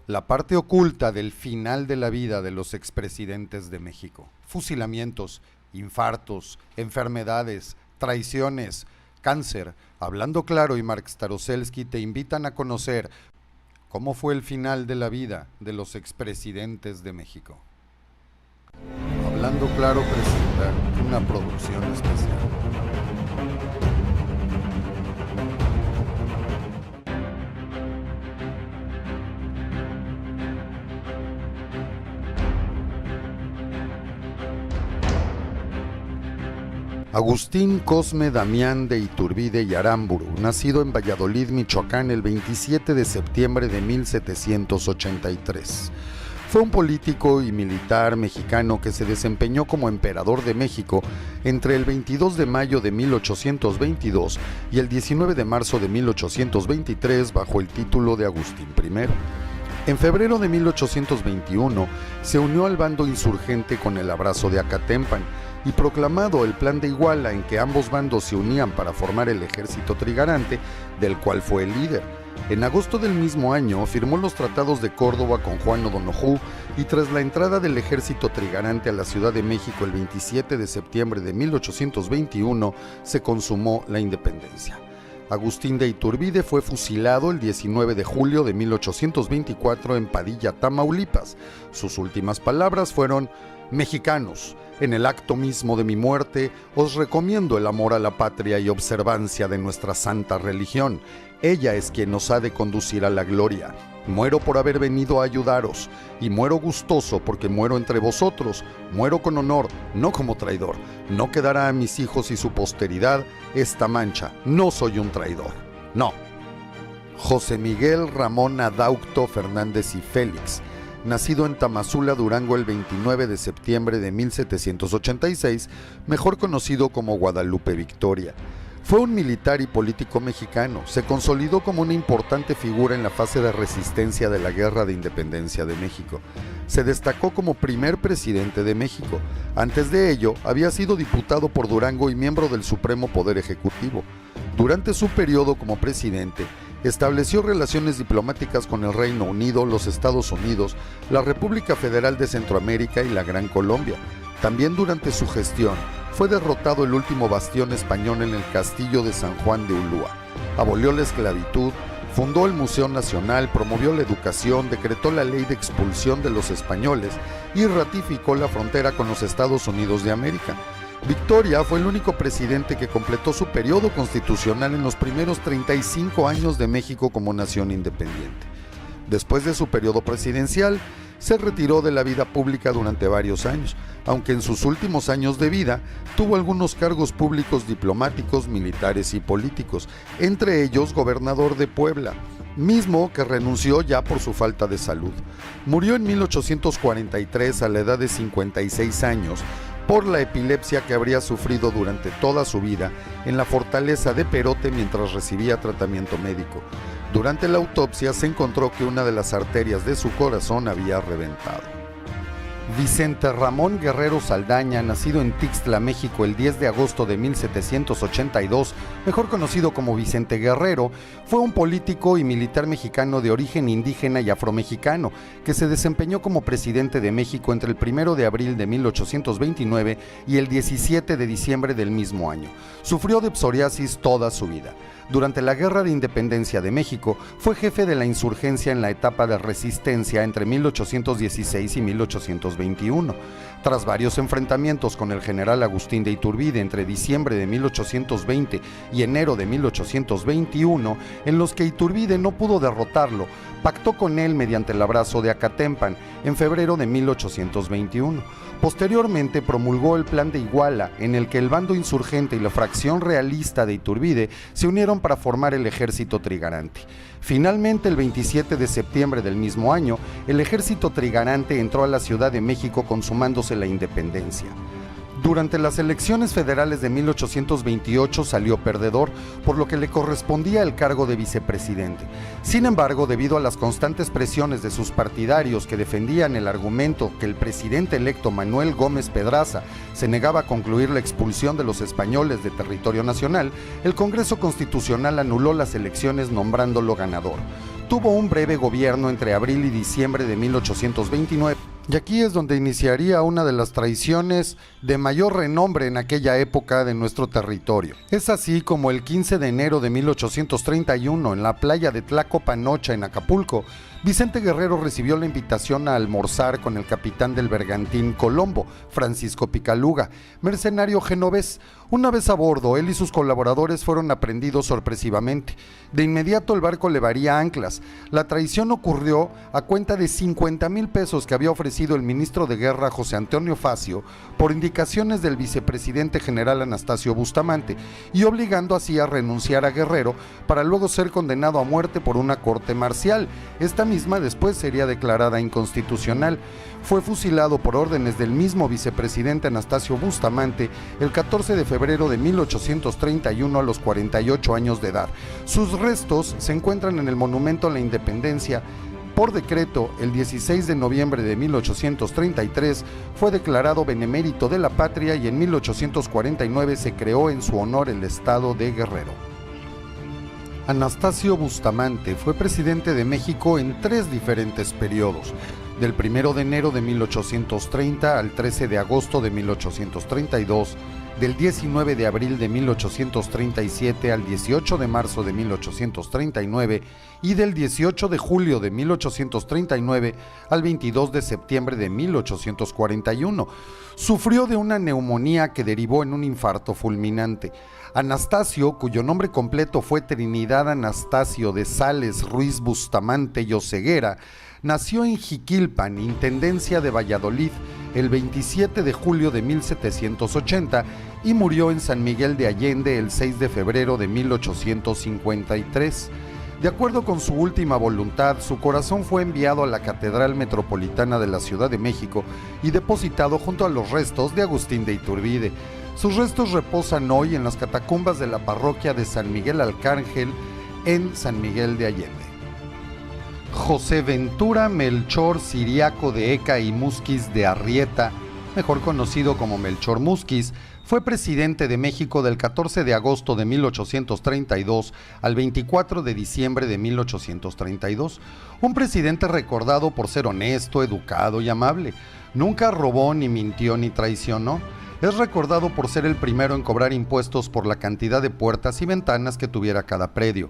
La parte oculta del final de la vida de los expresidentes de México. Fusilamientos, infartos, enfermedades, traiciones, cáncer. Hablando Claro y Mark Staroselsky te invitan a conocer cómo fue el final de la vida de los expresidentes de México. Hablando Claro presenta una producción especial. Agustín Cosme Damián de Iturbide y Aramburu, nacido en Valladolid, Michoacán, el 27 de septiembre de 1783. Fue un político y militar mexicano que se desempeñó como emperador de México entre el 22 de mayo de 1822 y el 19 de marzo de 1823 bajo el título de Agustín I. En febrero de 1821 se unió al bando insurgente con el Abrazo de Acatempan y proclamado el Plan de Iguala, en que ambos bandos se unían para formar el Ejército Trigarante, del cual fue el líder. En agosto del mismo año firmó los tratados de Córdoba con Juan O'Donojú y tras la entrada del Ejército Trigarante a la Ciudad de México el 27 de septiembre de 1821 se consumó la independencia. Agustín de Iturbide fue fusilado el 19 de julio de 1824 en Padilla, Tamaulipas. Sus últimas palabras fueron: «Mexicanos, en el acto mismo de mi muerte, os recomiendo el amor a la patria y observancia de nuestra santa religión. Ella es quien nos ha de conducir a la gloria. Muero por haber venido a ayudaros, y muero gustoso porque muero entre vosotros. Muero con honor, no como traidor. No quedará a mis hijos y su posteridad esta mancha. No soy un traidor. No». José Miguel Ramón Adaucto Fernández y Félix, nacido en Tamazula, Durango, el 29 de septiembre de 1786, mejor conocido como Guadalupe Victoria. Fue un militar y político mexicano. Se consolidó como una importante figura en la fase de resistencia de la Guerra de Independencia de México. Se destacó como primer presidente de México. Antes de ello, había sido diputado por Durango y miembro del Supremo Poder Ejecutivo. Durante su periodo como presidente, estableció relaciones diplomáticas con el Reino Unido, los Estados Unidos, la República Federal de Centroamérica y la Gran Colombia. También durante su gestión fue derrotado el último bastión español en el castillo de San Juan de Ulúa. Abolió la esclavitud, fundó el Museo Nacional, promovió la educación, decretó la ley de expulsión de los españoles y ratificó la frontera con los Estados Unidos de América. Victoria fue el único presidente que completó su periodo constitucional en los primeros 35 años de México como nación independiente. Después de su periodo presidencial, se retiró de la vida pública durante varios años, aunque en sus últimos años de vida tuvo algunos cargos públicos diplomáticos, militares y políticos, entre ellos gobernador de Puebla, mismo que renunció ya por su falta de salud. Murió en 1843 a la edad de 56 años por la epilepsia que habría sufrido durante toda su vida en la fortaleza de Perote mientras recibía tratamiento médico. Durante la autopsia se encontró que una de las arterias de su corazón había reventado. Vicente Ramón Guerrero Saldaña, nacido en Tixtla, México, el 10 de agosto de 1782, mejor conocido como Vicente Guerrero, fue un político y militar mexicano de origen indígena y afromexicano, que se desempeñó como presidente de México entre el 1 de abril de 1829 y el 17 de diciembre del mismo año. Sufrió de psoriasis toda su vida. Durante la Guerra de Independencia de México, fue jefe de la insurgencia en la etapa de resistencia entre 1816 y 1821. Tras varios enfrentamientos con el general Agustín de Iturbide entre diciembre de 1820 y enero de 1821, en los que Iturbide no pudo derrotarlo, pactó con él mediante el Abrazo de Acatempan en febrero de 1821. Posteriormente promulgó el Plan de Iguala, en el que el bando insurgente y la fracción realista de Iturbide se unieron para formar el Ejército Trigarante. Finalmente, el 27 de septiembre del mismo año, el Ejército Trigarante entró a la Ciudad de México consumándose la independencia. Durante las elecciones federales de 1828 salió perdedor, por lo que le correspondía el cargo de vicepresidente. Sin embargo, debido a las constantes presiones de sus partidarios que defendían el argumento que el presidente electo Manuel Gómez Pedraza se negaba a concluir la expulsión de los españoles de territorio nacional, el Congreso Constitucional anuló las elecciones nombrándolo ganador. tuvo un breve gobierno entre abril y diciembre de 1829. Y aquí es donde iniciaría una de las traiciones de mayor renombre en aquella época de nuestro territorio. Es así como el 15 de enero de 1831, en la playa de Tlacopanocha, en Acapulco, Vicente Guerrero recibió la invitación a almorzar con el capitán del bergantín Colombo, Francisco Picaluga, mercenario genovés. Una vez a bordo, él y sus colaboradores fueron aprehendidos sorpresivamente. De inmediato el barco levaría anclas. La traición ocurrió a cuenta de 50,000 pesos que había ofrecido el ministro de Guerra José Antonio Facio por indicaciones del vicepresidente general Anastasio Bustamante, y obligando así a renunciar a Guerrero para luego ser condenado a muerte por una corte marcial. Esta misma después sería declarada inconstitucional. Fue fusilado por órdenes del mismo vicepresidente Anastasio Bustamante el 14 de febrero de 1831 a los 48 años de edad. Sus restos se encuentran en el Monumento a la Independencia. Por decreto, el 16 de noviembre de 1833 fue declarado benemérito de la patria y en 1849 se creó en su honor el estado de Guerrero. Anastasio Bustamante fue presidente de México en 3 diferentes periodos, del 1 de enero de 1830 al 13 de agosto de 1832, del 19 de abril de 1837 al 18 de marzo de 1839 y del 18 de julio de 1839 al 22 de septiembre de 1841. Sufrió de una neumonía que derivó en un infarto fulminante. Anastasio, cuyo nombre completo fue Trinidad Anastasio de Sales Ruiz Bustamante y Oseguera, nació en Jiquilpan, Intendencia de Valladolid, el 27 de julio de 1780 y murió en San Miguel de Allende el 6 de febrero de 1853. De acuerdo con su última voluntad, su corazón fue enviado a la Catedral Metropolitana de la Ciudad de México y depositado junto a los restos de Agustín de Iturbide. Sus restos reposan hoy en las catacumbas de la parroquia de San Miguel Arcángel en San Miguel de Allende. José Ventura Melchor Ciriaco de Eca y Musquiz de Arrieta, mejor conocido como Melchor Musquiz, fue presidente de México del 14 de agosto de 1832 al 24 de diciembre de 1832. Un presidente recordado por ser honesto, educado y amable. Nunca robó, ni mintió, ni traicionó. Es recordado por ser el primero en cobrar impuestos por la cantidad de puertas y ventanas que tuviera cada predio.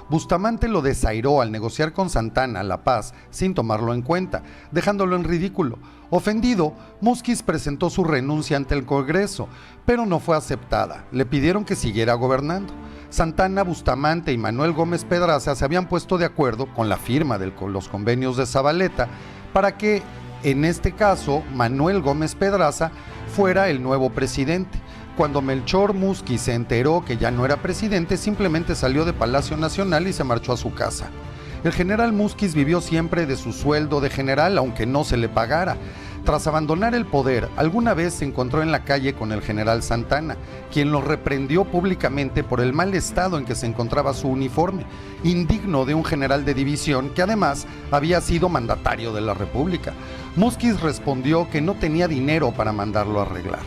Bustamante lo desairó al negociar con Santana la paz sin tomarlo en cuenta, dejándolo en ridículo. Ofendido, Musquiz presentó su renuncia ante el Congreso, pero no fue aceptada. Le pidieron que siguiera gobernando. Santana, Bustamante y Manuel Gómez Pedraza se habían puesto de acuerdo con la firma de los convenios de Zabaleta para que, en este caso, Manuel Gómez Pedraza fuera el nuevo presidente. Cuando Melchor Musquiz se enteró que ya no era presidente, simplemente salió de Palacio Nacional y se marchó a su casa. El general Musquiz vivió siempre de su sueldo de general, aunque no se le pagara. Tras abandonar el poder, alguna vez se encontró en la calle con el general Santana, quien lo reprendió públicamente por el mal estado en que se encontraba su uniforme, indigno de un general de división que además había sido mandatario de la República. Musquiz respondió que no tenía dinero para mandarlo a arreglar.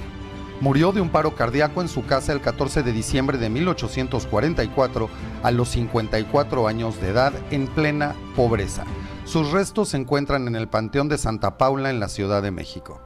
Murió de un paro cardíaco en su casa el 14 de diciembre de 1844 a los 54 años de edad en plena pobreza. Sus restos se encuentran en el Panteón de Santa Paula en la Ciudad de México.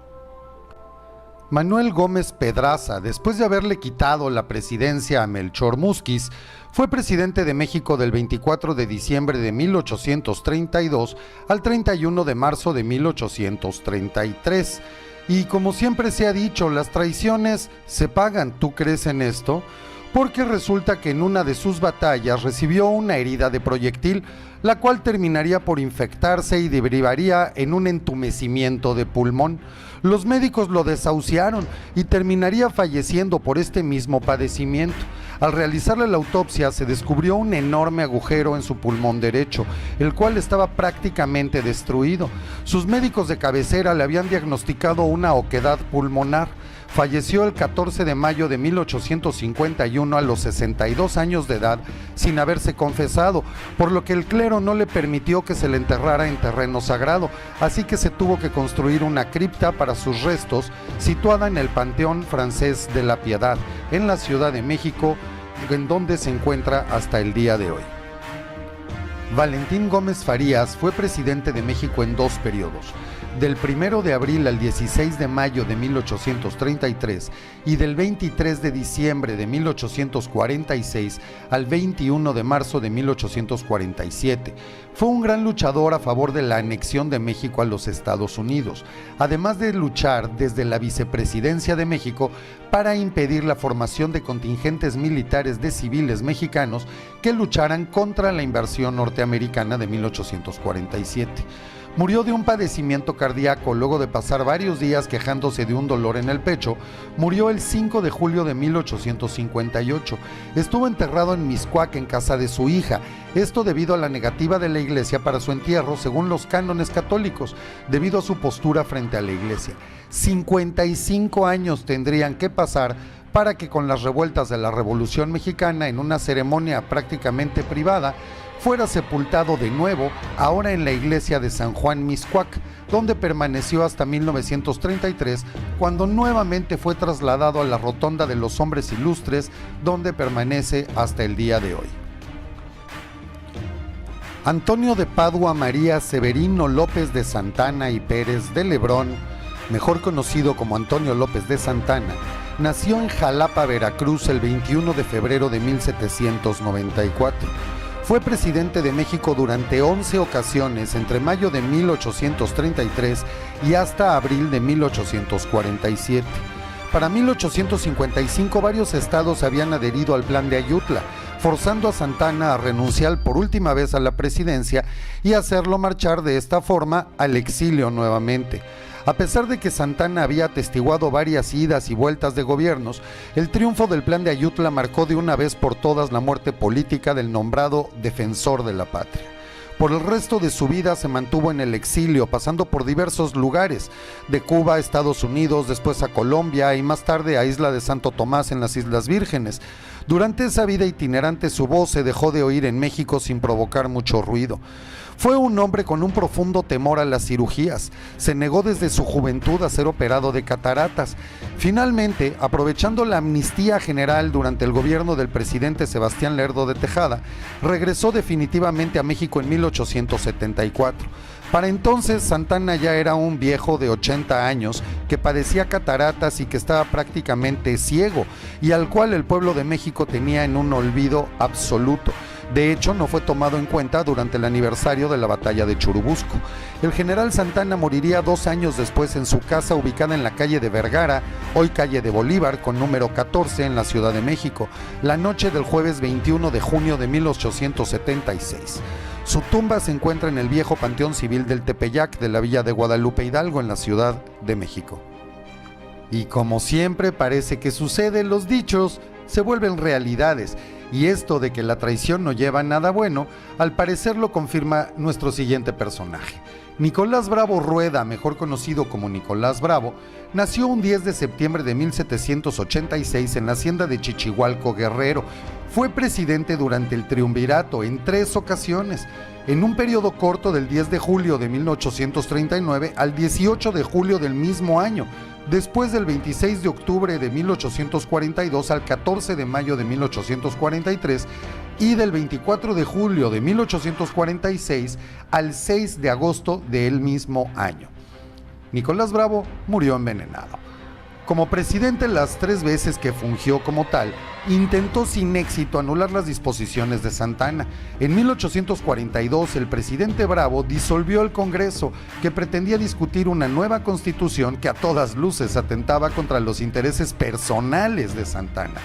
Manuel Gómez Pedraza, después de haberle quitado la presidencia a Melchor Musquiz, fue presidente de México del 24 de diciembre de 1832 al 31 de marzo de 1833. Y como siempre se ha dicho, las traiciones se pagan. ¿Tú crees en esto? Porque resulta que en una de sus batallas recibió una herida de proyectil, la cual terminaría por infectarse y derivaría en un entumecimiento de pulmón. Los médicos lo desahuciaron y terminaría falleciendo por este mismo padecimiento. Al realizarle la autopsia se descubrió un enorme agujero en su pulmón derecho, el cual estaba prácticamente destruido. Sus médicos de cabecera le habían diagnosticado una oquedad pulmonar. Falleció el 14 de mayo de 1851 a los 62 años de edad sin haberse confesado, por lo que el clero no le permitió que se le enterrara en terreno sagrado, así que se tuvo que construir una cripta para sus restos situada en el Panteón Francés de la Piedad, en la Ciudad de México, en donde se encuentra hasta el día de hoy. Valentín Gómez Farías fue presidente de México en 2 periodos, del 1 de abril al 16 de mayo de 1833 y del 23 de diciembre de 1846 al 21 de marzo de 1847. Fue un gran luchador a favor de la anexión de México a los Estados Unidos, además de luchar desde la vicepresidencia de México para impedir la formación de contingentes militares de civiles mexicanos que lucharan contra la invasión norteamericana de 1847. Murió de un padecimiento cardíaco luego de pasar varios días quejándose de un dolor en el pecho. Murió el 5 de julio de 1858. Estuvo enterrado en Mixcoac en casa de su hija. Esto debido a la negativa de la iglesia para su entierro según los cánones católicos, debido a su postura frente a la iglesia. 55 años tendrían que pasar para que con las revueltas de la Revolución Mexicana, en una ceremonia prácticamente privada, fuera sepultado de nuevo, ahora en la iglesia de San Juan Mixcoac, donde permaneció hasta 1933, cuando nuevamente fue trasladado a la Rotonda de los Hombres Ilustres, donde permanece hasta el día de hoy. Antonio de Padua María Severino López de Santana y Pérez de Lebrón, mejor conocido como Antonio López de Santana, nació en Jalapa, Veracruz, el 21 de febrero de 1794. Fue presidente de México durante 11 ocasiones entre mayo de 1833 y hasta abril de 1847. Para 1855 varios estados habían adherido al Plan de Ayutla, forzando a Santana a renunciar por última vez a la presidencia y hacerlo marchar de esta forma al exilio nuevamente. A pesar de que Santana había atestiguado varias idas y vueltas de gobiernos, el triunfo del Plan de Ayutla marcó de una vez por todas la muerte política del nombrado defensor de la patria. Por el resto de su vida se mantuvo en el exilio, pasando por diversos lugares, de Cuba a Estados Unidos, después a Colombia y más tarde a Isla de Santo Tomás en las Islas Vírgenes. Durante esa vida itinerante su voz se dejó de oír en México sin provocar mucho ruido. Fue un hombre con un profundo temor a las cirugías. Se negó desde su juventud a ser operado de cataratas. Finalmente, aprovechando la amnistía general durante el gobierno del presidente Sebastián Lerdo de Tejada, regresó definitivamente a México en 1874. Para entonces, Santana ya era un viejo de 80 años que padecía cataratas y que estaba prácticamente ciego, y al cual el pueblo de México tenía en un olvido absoluto. De hecho, no fue tomado en cuenta durante el aniversario de la batalla de Churubusco. El general Santana moriría 2 años después en su casa ubicada en la calle de Vergara, hoy calle de Bolívar, con número 14 en la Ciudad de México, la noche del jueves 21 de junio de 1876. Su tumba se encuentra en el viejo Panteón Civil del Tepeyac de la villa de Guadalupe Hidalgo en la Ciudad de México. Y como siempre parece que sucede, los dichos se vuelven realidades, y esto de que la traición no lleva a nada bueno, al parecer lo confirma nuestro siguiente personaje. Nicolás Bravo Rueda, mejor conocido como Nicolás Bravo, nació un 10 de septiembre de 1786 en la hacienda de Chichihualco, Guerrero. Fue presidente durante el triunvirato en 3 ocasiones, en un periodo corto del 10 de julio de 1839 al 18 de julio del mismo año, después del 26 de octubre de 1842 al 14 de mayo de 1843 y del 24 de julio de 1846 al 6 de agosto del mismo año. Nicolás Bravo murió envenenado. Como presidente, las 3 veces que fungió como tal, intentó sin éxito anular las disposiciones de Santana. En 1842, el presidente Bravo disolvió el Congreso, que pretendía discutir una nueva constitución que a todas luces atentaba contra los intereses personales de Santana.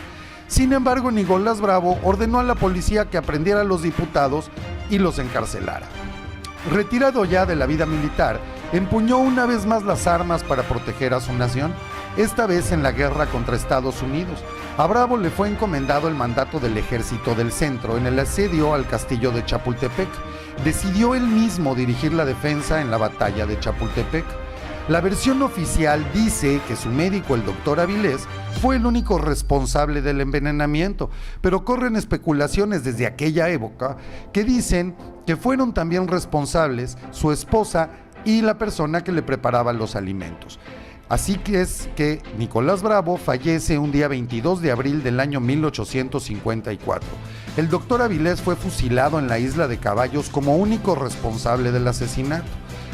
Sin embargo, Nicolás Bravo ordenó a la policía que aprendiera a los diputados y los encarcelara. Retirado ya de la vida militar, empuñó una vez más las armas para proteger a su nación, esta vez en la guerra contra Estados Unidos. A Bravo le fue encomendado el mandato del Ejército del Centro en el asedio al castillo de Chapultepec. Decidió él mismo dirigir la defensa en la batalla de Chapultepec. La versión oficial dice que su médico, el doctor Avilés, fue el único responsable del envenenamiento, pero corren especulaciones desde aquella época que dicen que fueron también responsables su esposa y la persona que le preparaba los alimentos. Así que es que Nicolás Bravo fallece un día 22 de abril del año 1854. El doctor Avilés fue fusilado en la Isla de Caballos como único responsable del asesinato.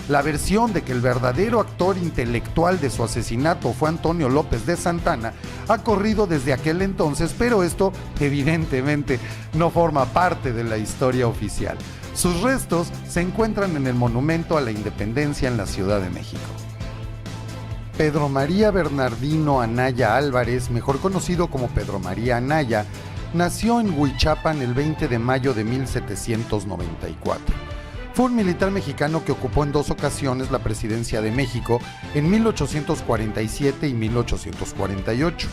La versión de que el verdadero actor intelectual de su asesinato fue Antonio López de Santana ha corrido desde aquel entonces, pero esto evidentemente no forma parte de la historia oficial. Sus restos se encuentran en el Monumento a la Independencia en la Ciudad de México. Pedro María Bernardino Anaya Álvarez, mejor conocido como Pedro María Anaya, nació en Huichapan el 20 de mayo de 1794. Fue un militar mexicano que ocupó en 2 ocasiones la presidencia de México, en 1847 y 1848.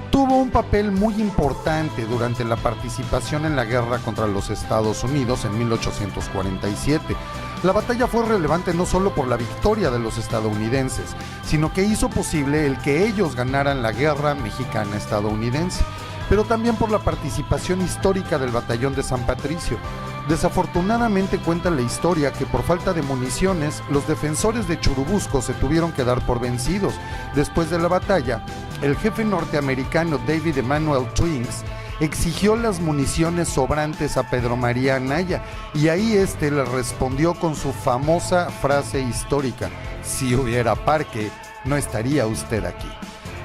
Tuvo un papel muy importante durante la participación en la guerra contra los Estados Unidos en 1847. La batalla fue relevante no solo por la victoria de los estadounidenses, sino que hizo posible el que ellos ganaran la guerra mexicana-estadounidense, pero también por la participación histórica del batallón de San Patricio. Desafortunadamente cuenta la historia que por falta de municiones, los defensores de Churubusco se tuvieron que dar por vencidos. Después de la batalla, el jefe norteamericano David Emanuel Twiggs exigió las municiones sobrantes a Pedro María Anaya, y ahí le respondió con su famosa frase histórica: si hubiera parque, no estaría usted aquí.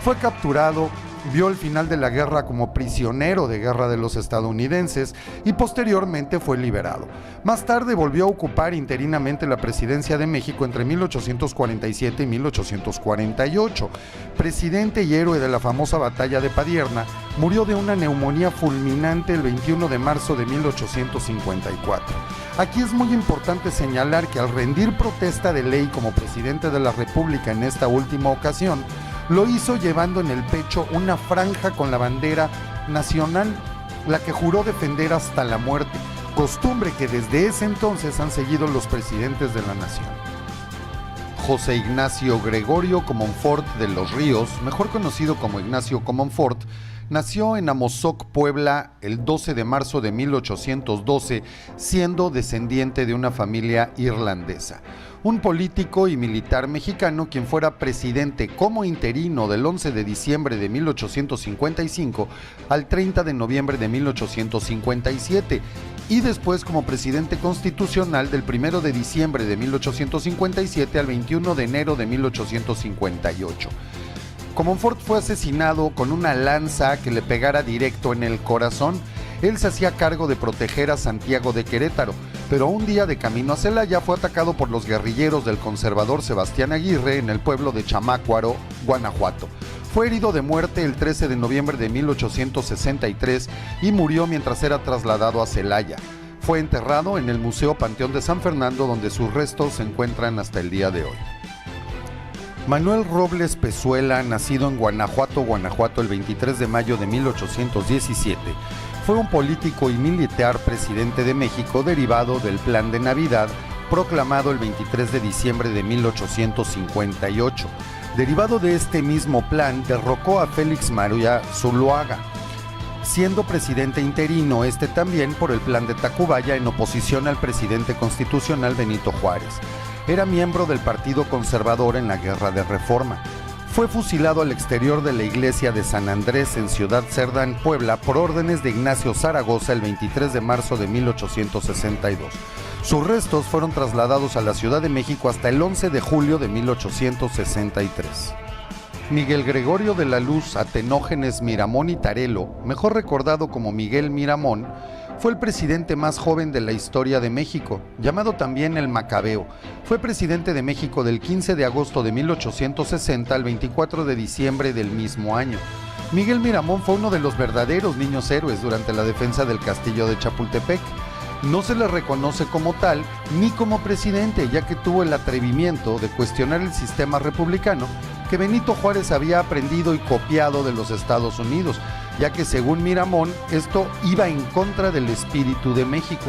Fue capturado, vio el final de la guerra como prisionero de guerra de los estadounidenses y posteriormente fue liberado. Más tarde volvió a ocupar interinamente la presidencia de México entre 1847 y 1848. Presidente y héroe de la famosa batalla de Padierna, murió de una neumonía fulminante el 21 de marzo de 1854. Aquí es muy importante señalar que al rendir protesta de ley como presidente de la República en esta última ocasión, lo hizo llevando en el pecho una franja con la bandera nacional, la que juró defender hasta la muerte, costumbre que desde ese entonces han seguido los presidentes de la nación. José Ignacio Gregorio Comonfort de los Ríos, mejor conocido como Ignacio Comonfort, nació en Amozoc, Puebla, el 12 de marzo de 1812, siendo descendiente de una familia irlandesa. Un político y militar mexicano quien fuera presidente como interino del 11 de diciembre de 1855 al 30 de noviembre de 1857 y después como presidente constitucional del 1 de diciembre de 1857 al 21 de enero de 1858. Comonfort fue asesinado con una lanza que le pegara directo en el corazón. Él se hacía cargo de proteger a Santiago de Querétaro, pero un día de camino a Celaya fue atacado por los guerrilleros del conservador Sebastián Aguirre en el pueblo de Chamácuaro, Guanajuato. Fue herido de muerte el 13 de noviembre de 1863 y murió mientras era trasladado a Celaya. Fue enterrado en el Museo Panteón de San Fernando, donde sus restos se encuentran hasta el día de hoy. Manuel Robles Pezuela, nacido en Guanajuato, el 23 de mayo de 1817, fue un político y militar presidente de México derivado del Plan de Navidad proclamado el 23 de diciembre de 1858. Derivado de este mismo plan, derrocó a Félix María Zuloaga, siendo presidente interino también por el Plan de Tacubaya en oposición al presidente constitucional Benito Juárez. Era miembro del Partido Conservador en la Guerra de Reforma. Fue fusilado al exterior de la iglesia de San Andrés en Ciudad Cerdán, Puebla, por órdenes de Ignacio Zaragoza el 23 de marzo de 1862. Sus restos fueron trasladados a la Ciudad de México hasta el 11 de julio de 1863. Miguel Gregorio de la Luz Atenógenes Miramón y Tarelo, mejor recordado como Miguel Miramón, fue el presidente más joven de la historia de México, llamado también el Macabeo. Fue presidente de México del 15 de agosto de 1860 al 24 de diciembre del mismo año. Miguel Miramón fue uno de los verdaderos niños héroes durante la defensa del castillo de Chapultepec. No se le reconoce como tal ni como presidente, ya que tuvo el atrevimiento de cuestionar el sistema republicano que Benito Juárez había aprendido y copiado de los Estados Unidos, ya que según Miramón, esto iba en contra del espíritu de México.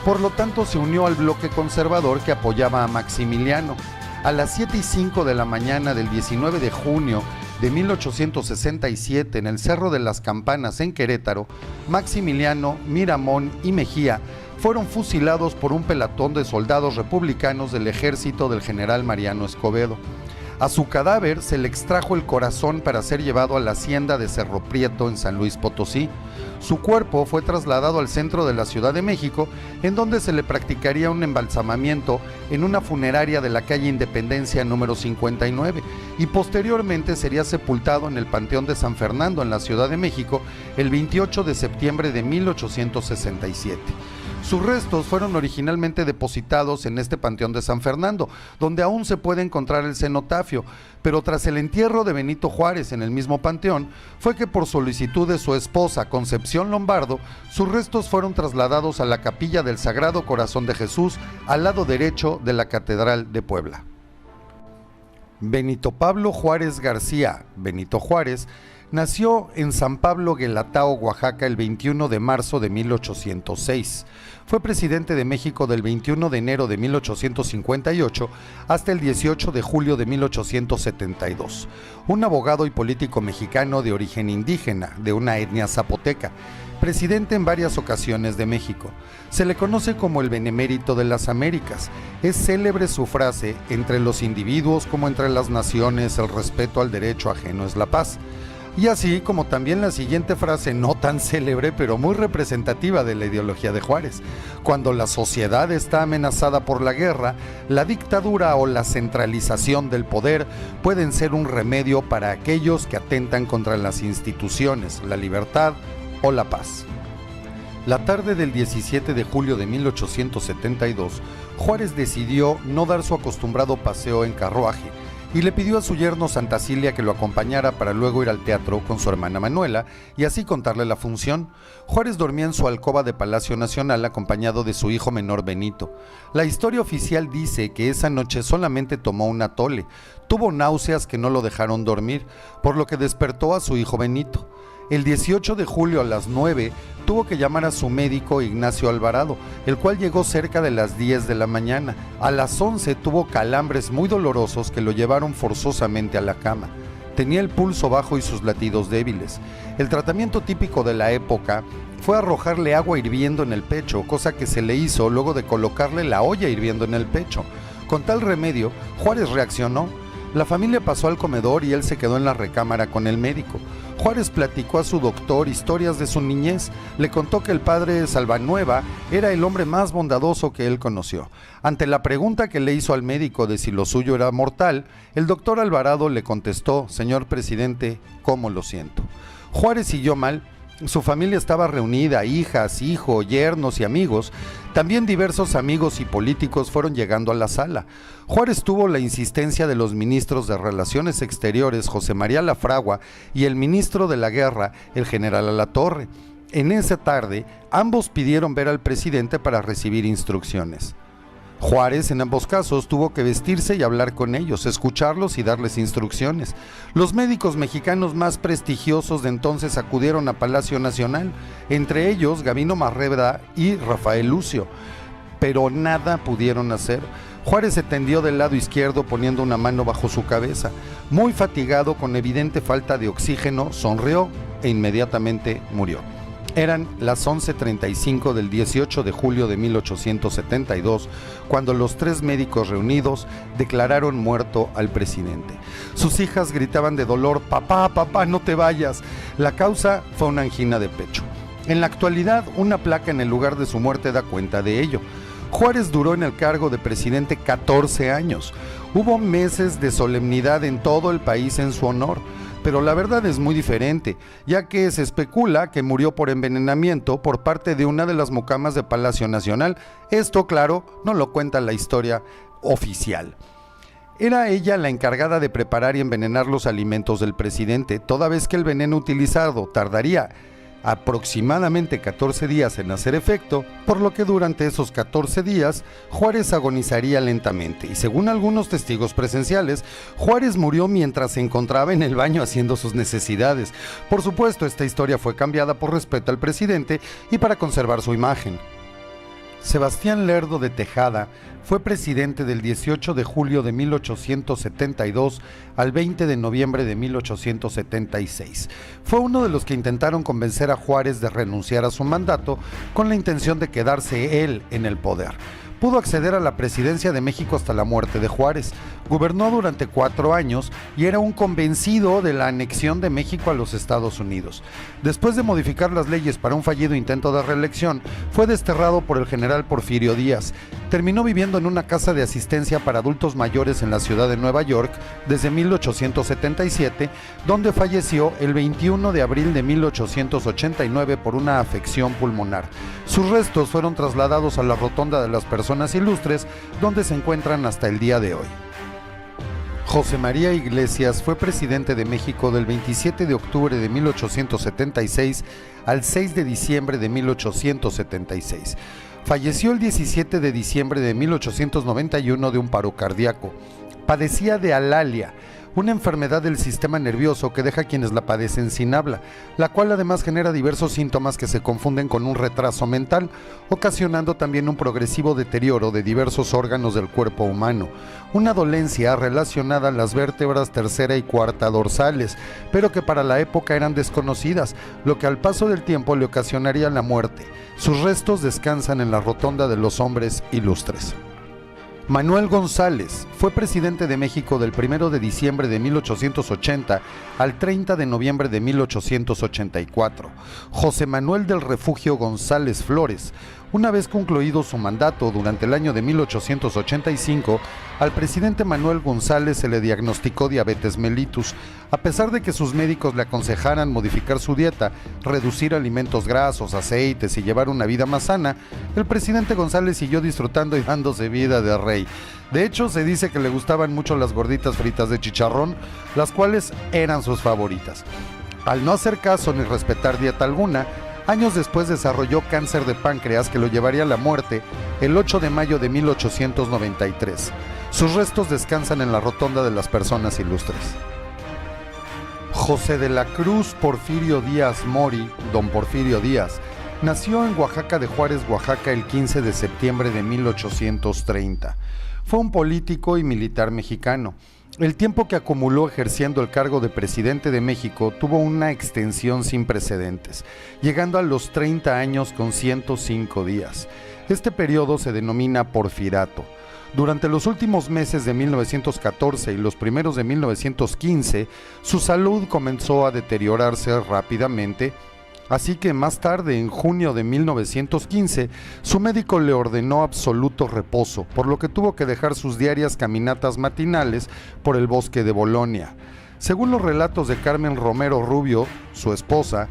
Por lo tanto, se unió al bloque conservador que apoyaba a Maximiliano. A las 7:05 de la mañana del 19 de junio de 1867, en el Cerro de las Campanas en Querétaro, Maximiliano, Miramón y Mejía fueron fusilados por un pelotón de soldados republicanos del ejército del general Mariano Escobedo. A su cadáver se le extrajo el corazón para ser llevado a la hacienda de Cerro Prieto en San Luis Potosí. Su cuerpo fue trasladado al centro de la Ciudad de México, en donde se le practicaría un embalsamamiento en una funeraria de la calle Independencia número 59, y posteriormente sería sepultado en el Panteón de San Fernando en la Ciudad de México el 28 de septiembre de 1867. Sus restos fueron originalmente depositados en este Panteón de San Fernando, donde aún se puede encontrar el cenotafio, pero tras el entierro de Benito Juárez en el mismo panteón, fue que por solicitud de su esposa Concepción Lombardo, sus restos fueron trasladados a la capilla del Sagrado Corazón de Jesús, al lado derecho de la Catedral de Puebla. Benito Pablo Juárez García, Benito Juárez, nació en San Pablo Guelatao, Oaxaca, el 21 de marzo de 1806. Fue presidente de México del 21 de enero de 1858 hasta el 18 de julio de 1872. Un abogado y político mexicano de origen indígena, de una etnia zapoteca, presidente en varias ocasiones de México. Se le conoce como el Benemérito de las Américas. Es célebre su frase: entre los individuos como entre las naciones, el respeto al derecho ajeno es la paz. Y así como también la siguiente frase, no tan célebre pero muy representativa de la ideología de Juárez: cuando la sociedad está amenazada por la guerra, la dictadura o la centralización del poder pueden ser un remedio para aquellos que atentan contra las instituciones, la libertad o la paz. La tarde del 17 de julio de 1872, Juárez decidió no dar su acostumbrado paseo en carruaje y le pidió a su yerno Santa Cilia que lo acompañara para luego ir al teatro con su hermana Manuela y así contarle la función. Juárez dormía en su alcoba de Palacio Nacional acompañado de su hijo menor Benito. La historia oficial dice que esa noche solamente tomó un atole, tuvo náuseas que no lo dejaron dormir, por lo que despertó a su hijo Benito. El 18 de julio a las 9 tuvo que llamar a su médico Ignacio Alvarado, el cual llegó cerca de las 10 de la mañana. A las 11 tuvo calambres muy dolorosos que lo llevaron forzosamente a la cama. Tenía el pulso bajo y sus latidos débiles. El tratamiento típico de la época fue arrojarle agua hirviendo en el pecho, cosa que se le hizo luego de colocarle la olla hirviendo en el pecho. Con tal remedio, Juárez reaccionó. La familia pasó al comedor y él se quedó en la recámara con el médico. Juárez platicó a su doctor historias de su niñez. Le contó que el padre Salvanueva era el hombre más bondadoso que él conoció. Ante la pregunta que le hizo al médico de si lo suyo era mortal, el doctor Alvarado le contestó: señor presidente, ¿cómo lo siento? Juárez siguió mal. Su familia estaba reunida, hijas, hijos, yernos y amigos. También diversos amigos y políticos fueron llegando a la sala. Juárez tuvo la insistencia de los ministros de Relaciones Exteriores, José María Lafragua, y el ministro de la Guerra, el general Alatorre. En esa tarde, ambos pidieron ver al presidente para recibir instrucciones. Juárez en ambos casos tuvo que vestirse y hablar con ellos, escucharlos y darles instrucciones. Los médicos mexicanos más prestigiosos de entonces acudieron a Palacio Nacional, entre ellos Gabino Marreda y Rafael Lucio, pero nada pudieron hacer. Juárez se tendió del lado izquierdo poniendo una mano bajo su cabeza. Muy fatigado, con evidente falta de oxígeno, sonrió e inmediatamente murió. Eran las 11:35 del 18 de julio de 1872 cuando los tres médicos reunidos declararon muerto al presidente. Sus hijas gritaban de dolor: papá, papá, no te vayas. La causa fue una angina de pecho. En la actualidad, una placa en el lugar de su muerte da cuenta de ello. Juárez duró en el cargo de presidente 14 años. Hubo meses de solemnidad en todo el país en su honor. Pero la verdad es muy diferente, ya que se especula que murió por envenenamiento por parte de una de las mucamas de Palacio Nacional. Esto, claro, no lo cuenta la historia oficial. Era ella la encargada de preparar y envenenar los alimentos del presidente, toda vez que el veneno utilizado tardaría aproximadamente 14 días en hacer efecto, por lo que durante esos 14 días Juárez agonizaría lentamente, y según algunos testigos presenciales, Juárez murió mientras se encontraba en el baño haciendo sus necesidades. Por supuesto, esta historia fue cambiada por respeto al presidente y para conservar su imagen. Sebastián Lerdo de Tejada fue presidente del 18 de julio de 1872 al 20 de noviembre de 1876. Fue uno de los que intentaron convencer a Juárez de renunciar a su mandato con la intención de quedarse él en el poder. pudo acceder a la presidencia de México hasta la muerte de Juárez. Gobernó durante 4 años y era un convencido de la anexión de México a los Estados Unidos. Después de modificar las leyes para un fallido intento de reelección, fue desterrado por el general Porfirio Díaz. Terminó viviendo en una casa de asistencia para adultos mayores en la ciudad de Nueva York desde 1877, donde falleció el 21 de abril de 1889 por una afección pulmonar. Sus restos fueron trasladados a la Rotonda de las Personas Ilustres, donde se encuentran hasta el día de hoy. José María Iglesias fue presidente de México del 27 de octubre de 1876 al 6 de diciembre de 1876. Falleció el 17 de diciembre de 1891 de un paro cardíaco. Padecía de alalia, una enfermedad del sistema nervioso que deja a quienes la padecen sin habla, la cual además genera diversos síntomas que se confunden con un retraso mental, ocasionando también un progresivo deterioro de diversos órganos del cuerpo humano. Una dolencia relacionada a las vértebras tercera y cuarta dorsales, pero que para la época eran desconocidas, lo que al paso del tiempo le ocasionaría la muerte. Sus restos descansan en la Rotonda de los Hombres Ilustres. Manuel González fue presidente de México del 1 de diciembre de 1880 al 30 de noviembre de 1884. José Manuel del Refugio González Flores. Una vez concluido su mandato durante el año de 1885, al presidente Manuel González se le diagnosticó diabetes mellitus. A pesar de que sus médicos le aconsejaran modificar su dieta, reducir alimentos grasos, aceites y llevar una vida más sana, el presidente González siguió disfrutando y dándose vida de rey. De hecho, se dice que le gustaban mucho las gorditas fritas de chicharrón, las cuales eran sus favoritas. Al no hacer caso ni respetar dieta alguna, años después desarrolló cáncer de páncreas que lo llevaría a la muerte el 8 de mayo de 1893. Sus restos descansan en la Rotonda de las Personas Ilustres. José de la Cruz Porfirio Díaz Mori, don Porfirio Díaz, nació en Oaxaca de Juárez, Oaxaca, el 15 de septiembre de 1830. Fue un político y militar mexicano. El tiempo que acumuló ejerciendo el cargo de presidente de México tuvo una extensión sin precedentes, llegando a los 30 años con 105 días. Este periodo se denomina porfirato. Durante los últimos meses de 1914 y los primeros de 1915, su salud comenzó a deteriorarse rápidamente. Así que más tarde, en junio de 1915, su médico le ordenó absoluto reposo, por lo que tuvo que dejar sus diarias caminatas matinales por el bosque de Bolonia. Según los relatos de Carmen Romero Rubio, su esposa,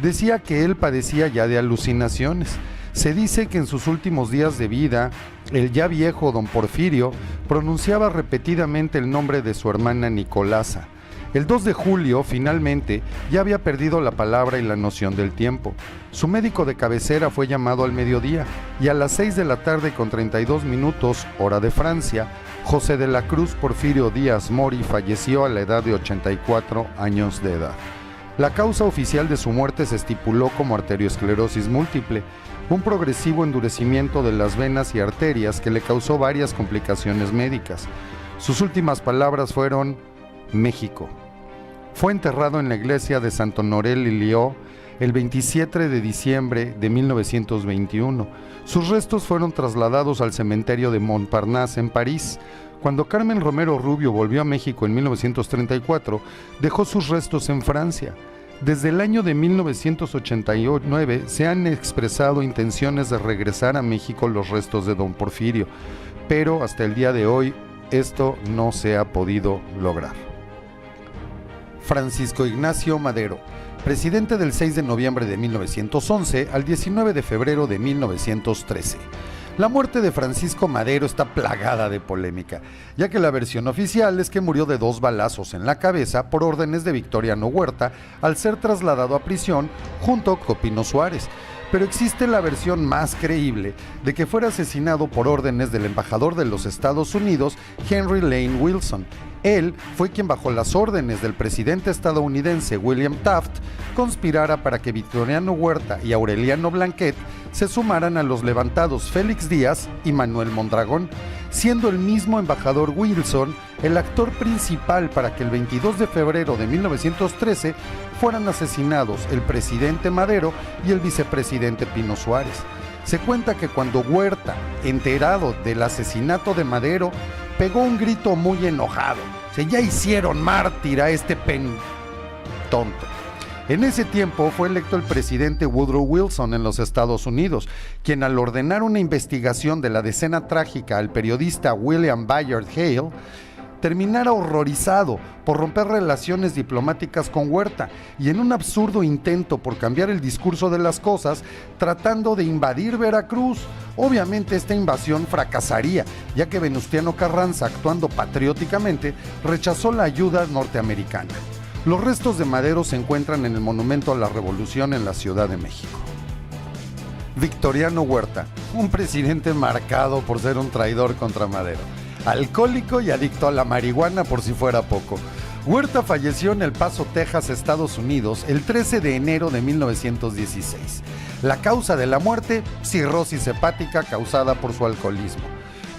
decía que él padecía ya de alucinaciones. Se dice que en sus últimos días de vida, el ya viejo don Porfirio pronunciaba repetidamente el nombre de su hermana Nicolasa. El 2 de julio, finalmente, ya había perdido la palabra y la noción del tiempo. Su médico de cabecera fue llamado al mediodía y a las 6 de la tarde con 32 minutos, hora de Francia, José de la Cruz Porfirio Díaz Mori falleció a la edad de 84 años de edad. La causa oficial de su muerte se estipuló como arteriosclerosis múltiple, un progresivo endurecimiento de las venas y arterias que le causó varias complicaciones médicas. Sus últimas palabras fueron: México. Fue enterrado en la iglesia de Sant Honoré Lilió el 27 de diciembre de 1921. Sus restos fueron trasladados al cementerio de Montparnasse en París. Cuando Carmen Romero Rubio volvió a México en 1934, dejó sus restos en Francia. Desde el año de 1989 se han expresado intenciones de regresar a México los restos de don Porfirio, pero hasta el día de hoy esto no se ha podido lograr. Francisco Ignacio Madero, presidente del 6 de noviembre de 1911 al 19 de febrero de 1913. La muerte de Francisco Madero está plagada de polémica, ya que la versión oficial es que murió de 2 balazos en la cabeza por órdenes de Victoriano Huerta al ser trasladado a prisión junto con Pino Suárez. Pero existe la versión más creíble de que fuera asesinado por órdenes del embajador de los Estados Unidos, Henry Lane Wilson. Él fue quien, bajo las órdenes del presidente estadounidense William Taft, conspirara para que Victoriano Huerta y Aureliano Blanquet se sumaran a los levantados Félix Díaz y Manuel Mondragón, siendo el mismo embajador Wilson el actor principal para que el 22 de febrero de 1913 fueran asesinados el presidente Madero y el vicepresidente Pino Suárez. Se cuenta que cuando Huerta, enterado del asesinato de Madero, pegó un grito muy enojado: "Se ya hicieron mártir a este tonto". En ese tiempo fue electo el presidente Woodrow Wilson en los Estados Unidos, quien al ordenar una investigación de la decena trágica al periodista William Bayard Hale, terminara horrorizado por romper relaciones diplomáticas con Huerta y en un absurdo intento por cambiar el discurso de las cosas, tratando de invadir Veracruz. Obviamente esta invasión fracasaría, ya que Venustiano Carranza, actuando patrióticamente, rechazó la ayuda norteamericana. Los restos de Madero se encuentran en el Monumento a la Revolución en la Ciudad de México. Victoriano Huerta, un presidente marcado por ser un traidor contra Madero, alcohólico y adicto a la marihuana por si fuera poco. Huerta falleció en El Paso, Texas, Estados Unidos, el 13 de enero de 1916. La causa de la muerte: cirrosis hepática causada por su alcoholismo.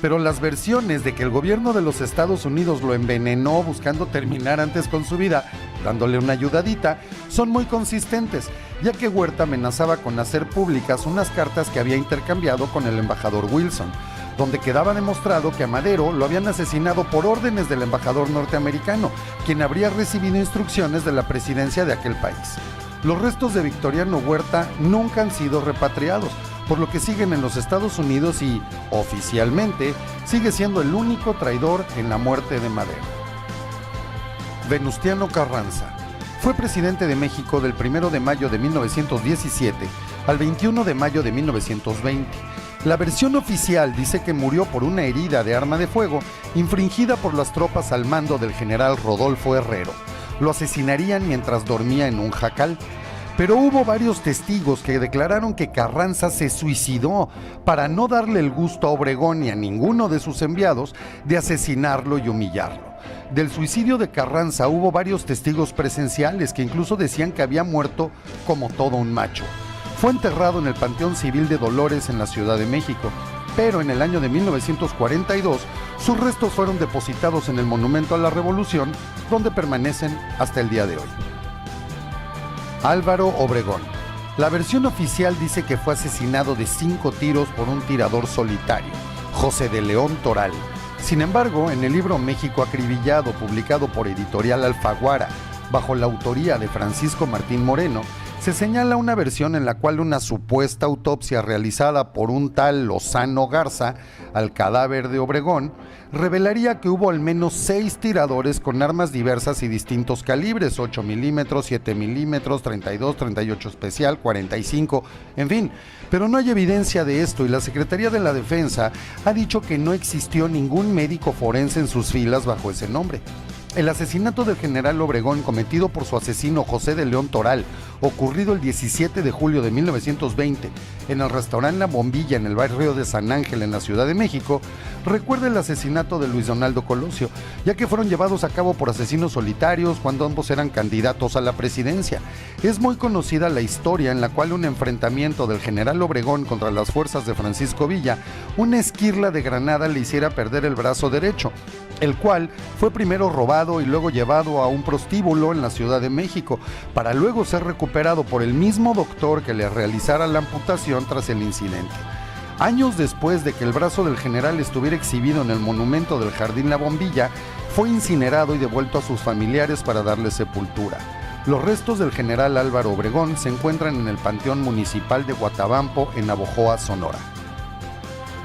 Pero las versiones de que el gobierno de los Estados Unidos lo envenenó buscando terminar antes con su vida, dándole una ayudadita, son muy consistentes, ya que Huerta amenazaba con hacer públicas unas cartas que había intercambiado con el embajador Wilson, donde quedaba demostrado que a Madero lo habían asesinado por órdenes del embajador norteamericano, quien habría recibido instrucciones de la presidencia de aquel país. Los restos de Victoriano Huerta nunca han sido repatriados, por lo que siguen en los Estados Unidos y, oficialmente, sigue siendo el único traidor en la muerte de Madero. Venustiano Carranza fue presidente de México del 1 de mayo de 1917 al 21 de mayo de 1920. La versión oficial dice que murió por una herida de arma de fuego infringida por las tropas al mando del general Rodolfo Herrero. Lo asesinarían mientras dormía en un jacal. Pero hubo varios testigos que declararon que Carranza se suicidó para no darle el gusto a Obregón y a ninguno de sus enviados de asesinarlo y humillarlo. Del suicidio de Carranza hubo varios testigos presenciales que incluso decían que había muerto como todo un macho. Fue enterrado en el Panteón Civil de Dolores en la Ciudad de México, pero en el año de 1942 sus restos fueron depositados en el Monumento a la Revolución, donde permanecen hasta el día de hoy. Álvaro Obregón. La versión oficial dice que fue asesinado de 5 tiros por un tirador solitario, José de León Toral. Sin embargo, en el libro México Acribillado, publicado por Editorial Alfaguara, bajo la autoría de Francisco Martín Moreno, se señala una versión en la cual una supuesta autopsia realizada por un tal Lozano Garza al cadáver de Obregón revelaría que hubo al menos 6 tiradores con armas diversas y distintos calibres: 8 milímetros, 7 milímetros, 32, 38 especial, 45, en fin. Pero no hay evidencia de esto y la Secretaría de la Defensa ha dicho que no existió ningún médico forense en sus filas bajo ese nombre. El asesinato del general Obregón cometido por su asesino José de León Toral, ocurrido el 17 de julio de 1920 en el restaurante La Bombilla en el barrio de San Ángel en la Ciudad de México, recuerda el asesinato de Luis Donaldo Colosio, ya que fueron llevados a cabo por asesinos solitarios cuando ambos eran candidatos a la presidencia. Es muy conocida la historia en la cual un enfrentamiento del general Obregón contra las fuerzas de Francisco Villa, una esquirla de granada le hiciera perder el brazo derecho, el cual fue primero robado y luego llevado a un prostíbulo en la Ciudad de México, para luego ser recuperado por el mismo doctor que le realizara la amputación tras el incidente. Años después de que el brazo del general estuviera exhibido en el monumento del Jardín La Bombilla, fue incinerado y devuelto a sus familiares para darle sepultura. Los restos del general Álvaro Obregón se encuentran en el Panteón Municipal de Guatabampo, en Navojoa, Sonora.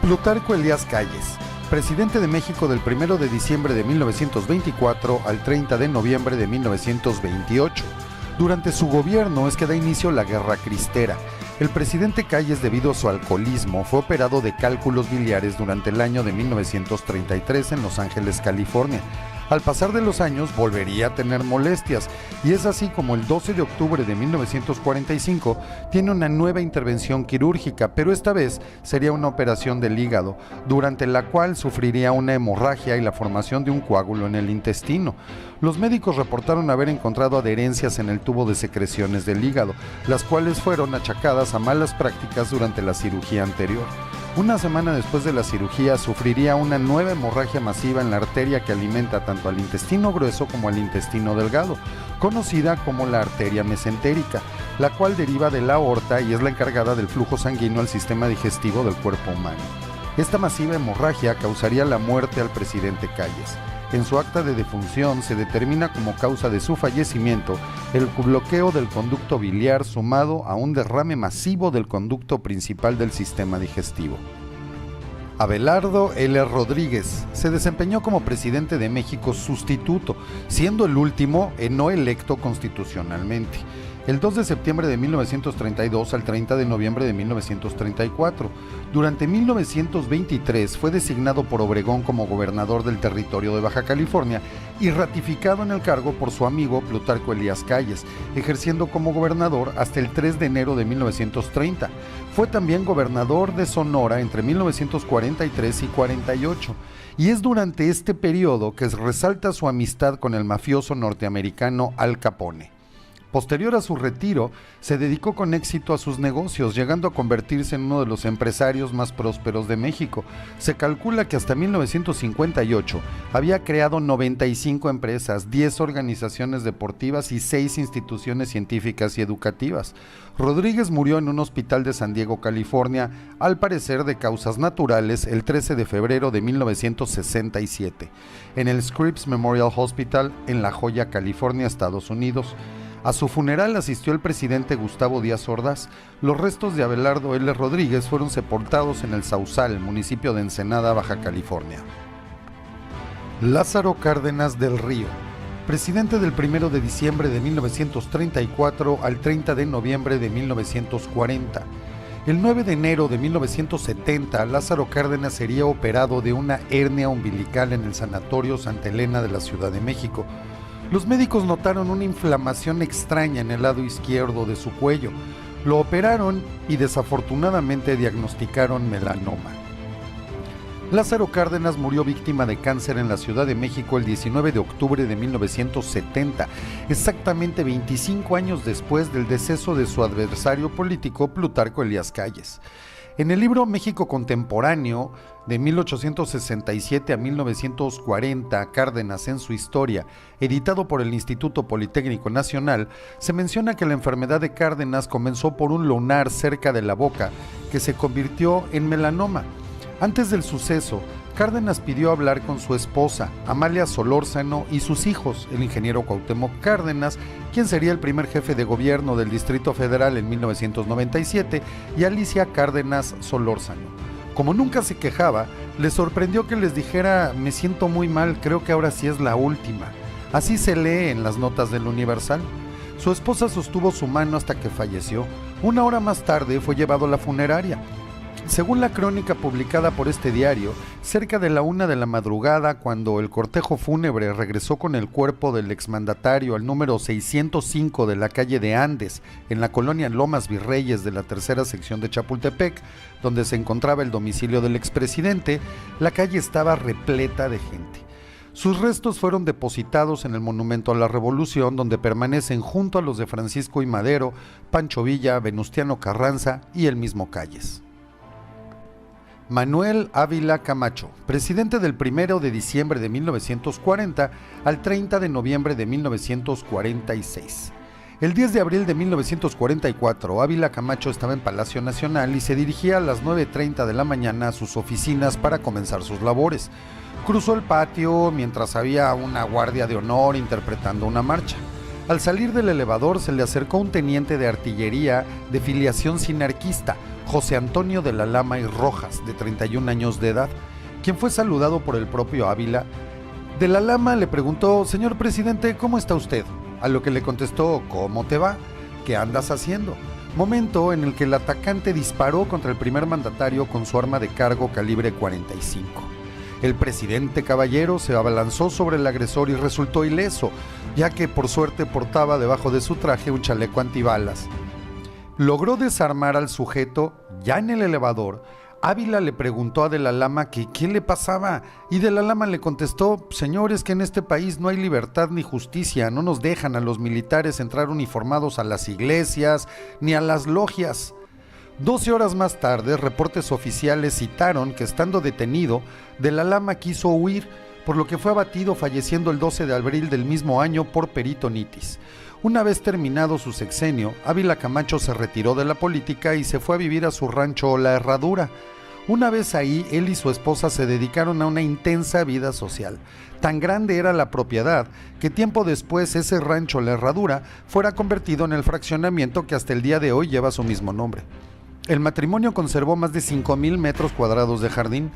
Plutarco Elías Calles, presidente de México del 1 de diciembre de 1924 al 30 de noviembre de 1928. Durante su gobierno es que da inicio la Guerra Cristera. El presidente Calles, debido a su alcoholismo, fue operado de cálculos biliares durante el año de 1933 en Los Ángeles, California. Al pasar de los años volvería a tener molestias y es así como el 12 de octubre de 1945 tiene una nueva intervención quirúrgica, pero esta vez sería una operación del hígado, durante la cual sufriría una hemorragia y la formación de un coágulo en el intestino. Los médicos reportaron haber encontrado adherencias en el tubo de secreciones del hígado, las cuales fueron achacadas a malas prácticas durante la cirugía anterior. Una semana después de la cirugía sufriría una nueva hemorragia masiva en la arteria que alimenta tanto al intestino grueso como al intestino delgado, conocida como la arteria mesentérica, la cual deriva de la aorta y es la encargada del flujo sanguíneo al sistema digestivo del cuerpo humano. Esta masiva hemorragia causaría la muerte al presidente Calles. En su acta de defunción se determina como causa de su fallecimiento el bloqueo del conducto biliar sumado a un derrame masivo del conducto principal del sistema digestivo. Abelardo L. Rodríguez se desempeñó como presidente de México sustituto, siendo el último no electo constitucionalmente, el 2 de septiembre de 1932 al 30 de noviembre de 1934. Durante 1923 fue designado por Obregón como gobernador del territorio de Baja California y ratificado en el cargo por su amigo Plutarco Elías Calles, ejerciendo como gobernador hasta el 3 de enero de 1930. Fue también gobernador de Sonora entre 1943 y 48, y es durante este periodo que resalta su amistad con el mafioso norteamericano Al Capone. Posterior a su retiro, se dedicó con éxito a sus negocios, llegando a convertirse en uno de los empresarios más prósperos de México. Se calcula que hasta 1958 había creado 95 empresas, 10 organizaciones deportivas y 6 instituciones científicas y educativas. Rodríguez murió en un hospital de San Diego, California, al parecer de causas naturales, el 13 de febrero de 1967, en el Scripps Memorial Hospital en La Joya, California, Estados Unidos. A su funeral asistió el presidente Gustavo Díaz Ordaz. Los restos de Abelardo L. Rodríguez fueron sepultados en el Sausal, municipio de Ensenada, Baja California. Lázaro Cárdenas del Río, presidente del 1 de diciembre de 1934 al 30 de noviembre de 1940. El 9 de enero de 1970, Lázaro Cárdenas sería operado de una hernia umbilical en el Sanatorio Santa Elena de la Ciudad de México. Los médicos notaron una inflamación extraña en el lado izquierdo de su cuello. Lo operaron y desafortunadamente diagnosticaron melanoma. Lázaro Cárdenas murió víctima de cáncer en la Ciudad de México el 19 de octubre de 1970, exactamente 25 años después del deceso de su adversario político Plutarco Elías Calles. En el libro México Contemporáneo, de 1867 a 1940, Cárdenas en su historia, editado por el Instituto Politécnico Nacional, se menciona que la enfermedad de Cárdenas comenzó por un lunar cerca de la boca, que se convirtió en melanoma. Antes del suceso, Cárdenas pidió hablar con su esposa, Amalia Solórzano, y sus hijos, el ingeniero Cuauhtémoc Cárdenas, quien sería el primer jefe de gobierno del Distrito Federal en 1997, y Alicia Cárdenas Solórzano. Como nunca se quejaba, les sorprendió que les dijera: me siento muy mal, creo que ahora sí es la última. Así se lee en las notas del Universal. Su esposa sostuvo su mano hasta que falleció. Una hora más tarde fue llevado a la funeraria. Según la crónica publicada por este diario, cerca de la 1 de la madrugada, cuando el cortejo fúnebre regresó con el cuerpo del exmandatario al número 605 de la calle de Andes, en la colonia Lomas Virreyes de la tercera sección de Chapultepec, donde se encontraba el domicilio del expresidente, la calle estaba repleta de gente. Sus restos fueron depositados en el Monumento a la Revolución, donde permanecen junto a los de Francisco I. Madero, Pancho Villa, Venustiano Carranza y el mismo Calles. Manuel Ávila Camacho, presidente del 1 de diciembre de 1940 al 30 de noviembre de 1946. El 10 de abril de 1944, Ávila Camacho estaba en Palacio Nacional y se dirigía a las 9:30 de la mañana a sus oficinas para comenzar sus labores. Cruzó el patio mientras había una guardia de honor interpretando una marcha. Al salir del elevador se le acercó un teniente de artillería de filiación sinarquista, José Antonio de la Lama y Rojas, de 31 años de edad, quien fue saludado por el propio Ávila. De la Lama le preguntó: señor presidente, ¿cómo está usted? A lo que le contestó: ¿cómo te va? ¿Qué andas haciendo? Momento en el que el atacante disparó contra el primer mandatario con su arma de cargo calibre 45. El presidente caballero se abalanzó sobre el agresor y resultó ileso, ya que por suerte portaba debajo de su traje un chaleco antibalas. Logró desarmar al sujeto ya en el elevador. Ávila le preguntó a De la Lama que qué le pasaba, y De la Lama le contestó: señores, que en este país no hay libertad ni justicia, no nos dejan a los militares entrar uniformados a las iglesias ni a las logias. 12 horas más tarde, reportes oficiales citaron que estando detenido, de la Lama quiso huir, por lo que fue abatido falleciendo el 12 de abril del mismo año por peritonitis. Una vez terminado su sexenio, Ávila Camacho se retiró de la política y se fue a vivir a su rancho La Herradura. Una vez ahí, él y su esposa se dedicaron a una intensa vida social. Tan grande era la propiedad que tiempo después ese rancho La Herradura fuera convertido en el fraccionamiento que hasta el día de hoy lleva su mismo nombre. El matrimonio conservó más de 5,000 metros cuadrados de jardín.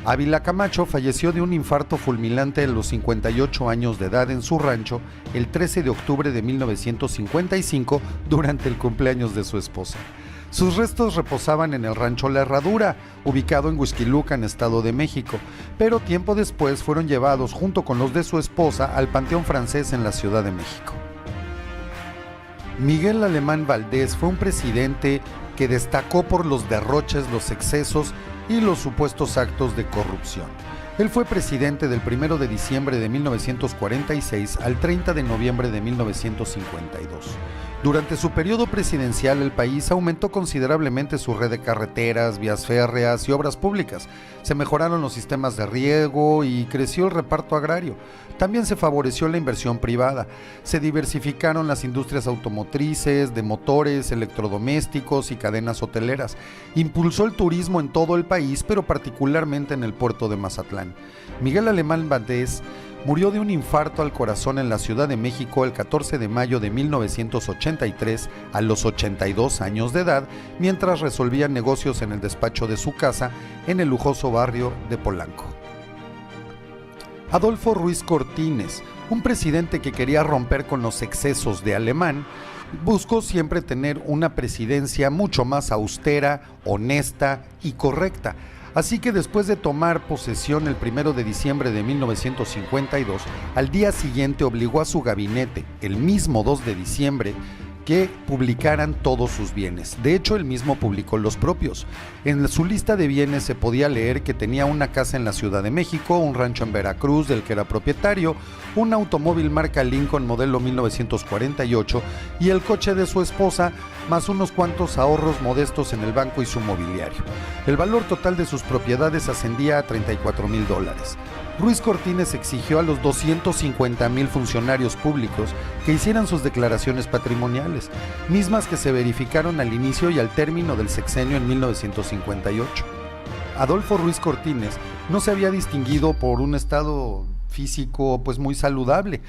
Ávila Camacho falleció de un infarto fulminante a los 58 años de edad en su rancho el 13 de octubre de 1955 durante el cumpleaños de su esposa. Sus restos reposaban en el rancho La Herradura, ubicado en Huixquilucan, Estado de México, pero tiempo después fueron llevados junto con los de su esposa al Panteón Francés en la Ciudad de México. Miguel Alemán Valdés fue un presidente que destacó por los derroches, los excesos y los supuestos actos de corrupción. Él fue presidente del 1 de diciembre de 1946 al 30 de noviembre de 1952. Durante su periodo presidencial, el país aumentó considerablemente su red de carreteras, vías férreas y obras públicas. Se mejoraron los sistemas de riego y creció el reparto agrario. También se favoreció la inversión privada. Se diversificaron las industrias automotrices, de motores, electrodomésticos y cadenas hoteleras. Impulsó el turismo en todo el país, pero particularmente en el puerto de Mazatlán. Miguel Alemán Valdés murió de un infarto al corazón en la Ciudad de México el 14 de mayo de 1983 a los 82 años de edad, mientras resolvía negocios en el despacho de su casa en el lujoso barrio de Polanco. Adolfo Ruiz Cortines, un presidente que quería romper con los excesos de Alemán, buscó siempre tener una presidencia mucho más austera, honesta y correcta. Así que después de tomar posesión el 1 de diciembre de 1952, al día siguiente obligó a su gabinete, el mismo 2 de diciembre, que publicaran todos sus bienes. De hecho, él mismo publicó los propios. En su lista de bienes se podía leer que tenía una casa en la Ciudad de México, un rancho en Veracruz del que era propietario, un automóvil marca Lincoln modelo 1948 y el coche de su esposa, más unos cuantos ahorros modestos en el banco y su mobiliario. El valor total de sus propiedades ascendía a $34,000. Ruiz Cortines exigió a los 250,000 funcionarios públicos que hicieran sus declaraciones patrimoniales, mismas que se verificaron al inicio y al término del sexenio en 1958. Adolfo Ruiz Cortines no se había distinguido por un estado físico muy saludable.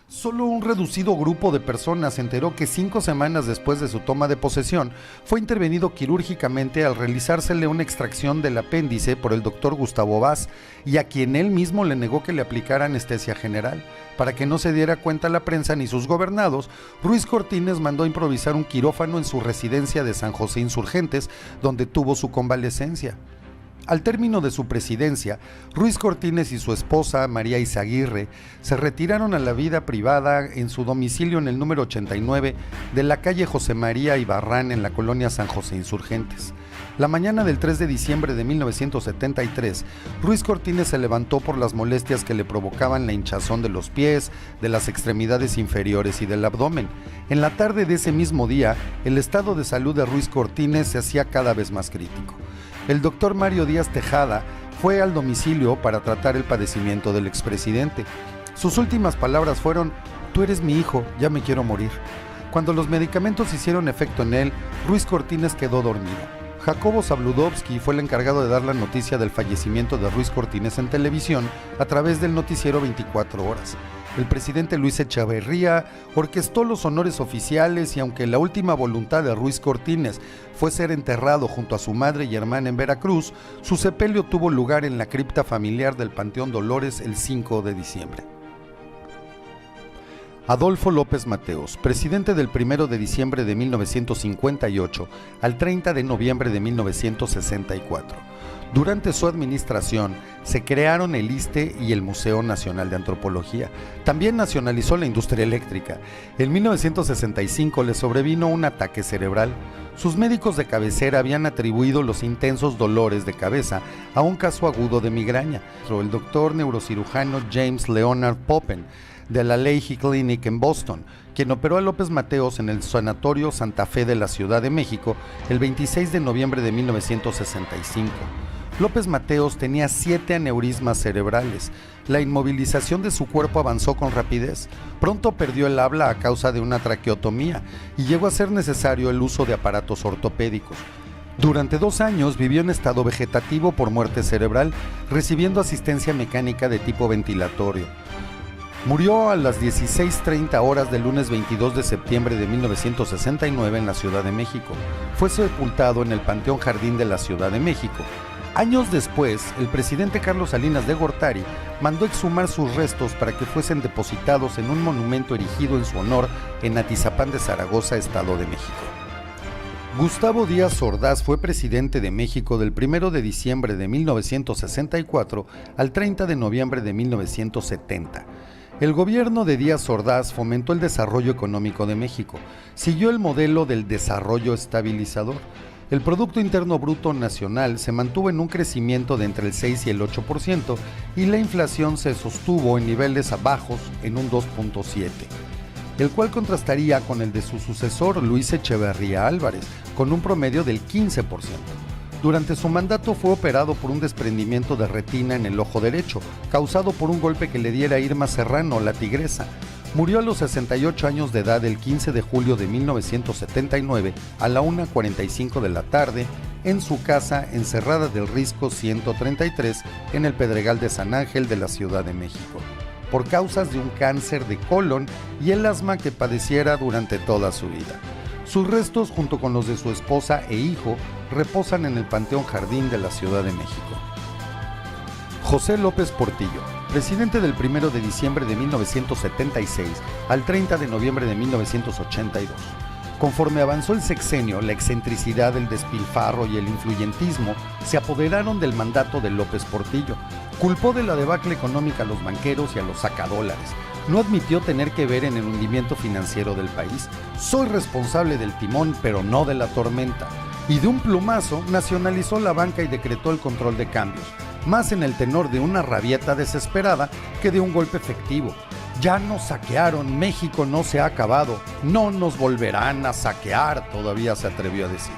Solo un reducido grupo de personas se enteró que 5 semanas después de su toma de posesión fue intervenido quirúrgicamente al realizársele una extracción del apéndice por el doctor Gustavo Vaz, y a quien él mismo le negó que le aplicara anestesia general. Para que no se diera cuenta la prensa ni sus gobernados, Ruiz Cortines mandó improvisar un quirófano en su residencia de San José Insurgentes, donde tuvo su convalecencia. Al término de su presidencia, Ruiz Cortines y su esposa, María Izaguirre, se retiraron a la vida privada en su domicilio en el número 89 de la calle José María Ibarrán en la colonia San José Insurgentes. La mañana del 3 de diciembre de 1973, Ruiz Cortines se levantó por las molestias que le provocaban la hinchazón de los pies, de las extremidades inferiores y del abdomen. En la tarde de ese mismo día, el estado de salud de Ruiz Cortines se hacía cada vez más crítico. El doctor Mario Díaz Tejada fue al domicilio para tratar el padecimiento del expresidente. Sus últimas palabras fueron: "Tú eres mi hijo, ya me quiero morir". Cuando los medicamentos hicieron efecto en él, Ruiz Cortines quedó dormido. Jacobo Zabludovsky fue el encargado de dar la noticia del fallecimiento de Ruiz Cortines en televisión a través del noticiero 24 horas. El presidente Luis Echeverría orquestó los honores oficiales y aunque la última voluntad de Ruiz Cortines fue ser enterrado junto a su madre y hermana en Veracruz, su sepelio tuvo lugar en la cripta familiar del Panteón Dolores el 5 de diciembre. Adolfo López Mateos, presidente del 1 de diciembre de 1958 al 30 de noviembre de 1964. Durante su administración se crearon el ISSSTE y el Museo Nacional de Antropología. También nacionalizó la industria eléctrica. En 1965 le sobrevino un ataque cerebral. Sus médicos de cabecera habían atribuido los intensos dolores de cabeza a un caso agudo de migraña. El doctor neurocirujano James Leonard Poppen de la Leahy Clinic en Boston, quien operó a López Mateos en el Sanatorio Santa Fe de la Ciudad de México el 26 de noviembre de 1965. López Mateos tenía 7 aneurismas cerebrales. La inmovilización de su cuerpo avanzó con rapidez. Pronto perdió el habla a causa de una traqueotomía y llegó a ser necesario el uso de aparatos ortopédicos. Durante 2 años vivió en estado vegetativo por muerte cerebral, recibiendo asistencia mecánica de tipo ventilatorio. Murió a las 16:30 horas del lunes 22 de septiembre de 1969 en la Ciudad de México. Fue sepultado en el Panteón Jardín de la Ciudad de México. Años después, el presidente Carlos Salinas de Gortari mandó exhumar sus restos para que fuesen depositados en un monumento erigido en su honor en Atizapán de Zaragoza, Estado de México. Gustavo Díaz Ordaz fue presidente de México del 1 de diciembre de 1964 al 30 de noviembre de 1970. El gobierno de Díaz Ordaz fomentó el desarrollo económico de México, siguió el modelo del desarrollo estabilizador. El Producto Interno Bruto Nacional se mantuvo en un crecimiento de entre el 6 y el 8% y la inflación se sostuvo en niveles bajos en un 2.7%, el cual contrastaría con el de su sucesor Luis Echeverría Álvarez, con un promedio del 15%. Durante su mandato fue operado por un desprendimiento de retina en el ojo derecho, causado por un golpe que le diera Irma Serrano, la tigresa. Murió a los 68 años de edad el 15 de julio de 1979 a la 1:45 de la tarde en su casa en Cerrada del Risco 133 en el Pedregal de San Ángel de la Ciudad de México, por causas de un cáncer de colon y el asma que padeciera durante toda su vida. Sus restos, junto con los de su esposa e hijo, reposan en el Panteón Jardín de la Ciudad de México. José López Portillo, presidente del 1 de diciembre de 1976 al 30 de noviembre de 1982. Conforme avanzó el sexenio, la excentricidad, el despilfarro y el influyentismo se apoderaron del mandato de López Portillo. Culpó de la debacle económica a los banqueros y a los sacadólares. No admitió tener que ver en el hundimiento financiero del país. Soy responsable del timón, pero no de la tormenta. Y de un plumazo nacionalizó la banca y decretó el control de cambios, más en el tenor de una rabieta desesperada que de un golpe efectivo. Ya nos saquearon, México no se ha acabado, no nos volverán a saquear, todavía se atrevió a decir.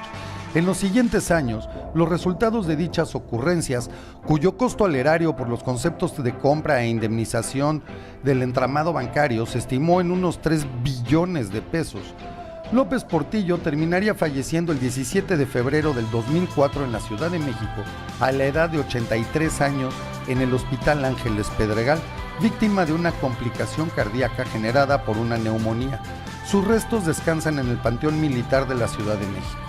En los siguientes años, los resultados de dichas ocurrencias, cuyo costo al erario por los conceptos de compra e indemnización del entramado bancario se estimó en unos 3 billones de pesos. López Portillo terminaría falleciendo el 17 de febrero del 2004 en la Ciudad de México, a la edad de 83 años, en el Hospital Ángeles Pedregal, víctima de una complicación cardíaca generada por una neumonía. Sus restos descansan en el Panteón Militar de la Ciudad de México.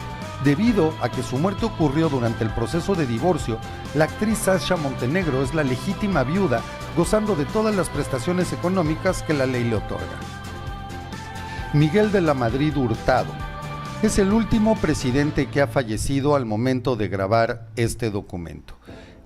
Debido a que su muerte ocurrió durante el proceso de divorcio, la actriz Sasha Montenegro es la legítima viuda, gozando de todas las prestaciones económicas que la ley le otorga. Miguel de la Madrid Hurtado es el último presidente que ha fallecido al momento de grabar este documento.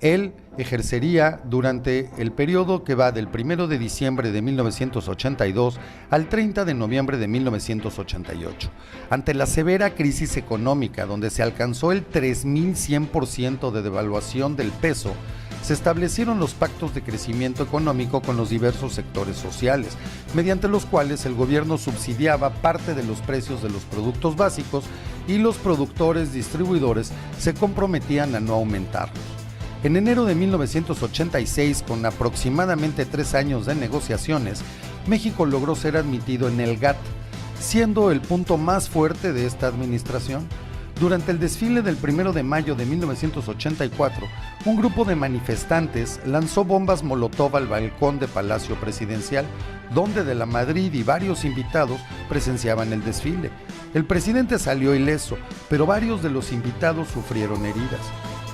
Él ejercería durante el periodo que va del 1 de diciembre de 1982 al 30 de noviembre de 1988. Ante la severa crisis económica, donde se alcanzó el 3100% de devaluación del peso, se establecieron los pactos de crecimiento económico con los diversos sectores sociales, mediante los cuales el gobierno subsidiaba parte de los precios de los productos básicos y los productores distribuidores se comprometían a no aumentarlos. En enero de 1986, con aproximadamente 3 años de negociaciones, México logró ser admitido en el GATT, siendo el punto más fuerte de esta administración. Durante el desfile del 1 de mayo de 1984, un grupo de manifestantes lanzó bombas Molotov al balcón de Palacio Presidencial, donde de la Madrid y varios invitados presenciaban el desfile. El presidente salió ileso, pero varios de los invitados sufrieron heridas.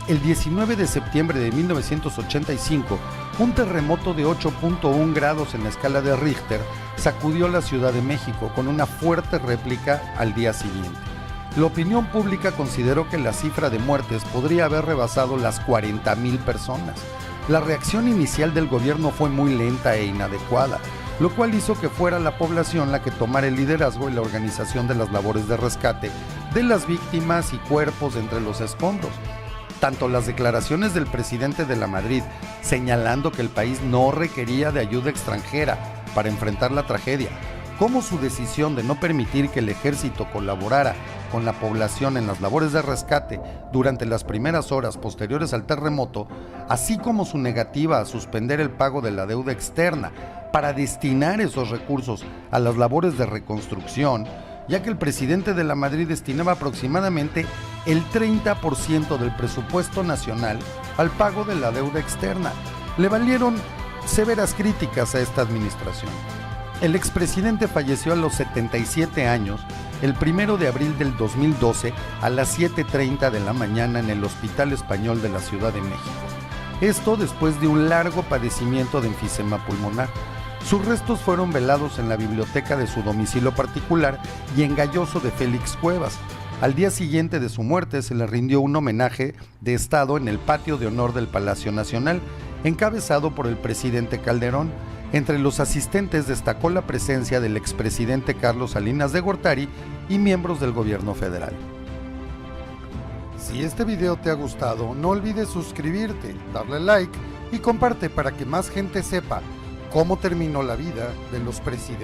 El 19 de septiembre de 1985, un terremoto de 8.1 grados en la escala de Richter sacudió la Ciudad de México con una fuerte réplica al día siguiente. La opinión pública consideró que la cifra de muertes podría haber rebasado las 40,000 personas. La reacción inicial del gobierno fue muy lenta e inadecuada, lo cual hizo que fuera la población la que tomara el liderazgo en la organización de las labores de rescate de las víctimas y cuerpos entre los escombros. Tanto las declaraciones del presidente de la Madrid, señalando que el país no requería de ayuda extranjera, para enfrentar la tragedia, como su decisión de no permitir que el ejército colaborara con la población en las labores de rescate durante las primeras horas posteriores al terremoto, así como su negativa a suspender el pago de la deuda externa para destinar esos recursos a las labores de reconstrucción, ya que el presidente de la Madrid destinaba aproximadamente el 30% del presupuesto nacional al pago de la deuda externa. Le valieron severas críticas a esta administración. El expresidente falleció a los 77 años el 1 de abril del 2012 a las 7:30 de la mañana en el Hospital Español de la Ciudad de México. Esto después de un largo padecimiento de enfisema pulmonar. Sus restos fueron velados en la biblioteca de su domicilio particular y en Galloso de Félix Cuevas. Al día siguiente de su muerte se le rindió un homenaje de Estado en el patio de honor del Palacio Nacional, encabezado por el presidente Calderón. Entre los asistentes destacó la presencia del expresidente Carlos Salinas de Gortari y miembros del gobierno federal. Si este video te ha gustado, no olvides suscribirte, darle like y comparte para que más gente sepa cómo terminó la vida de los presidentes.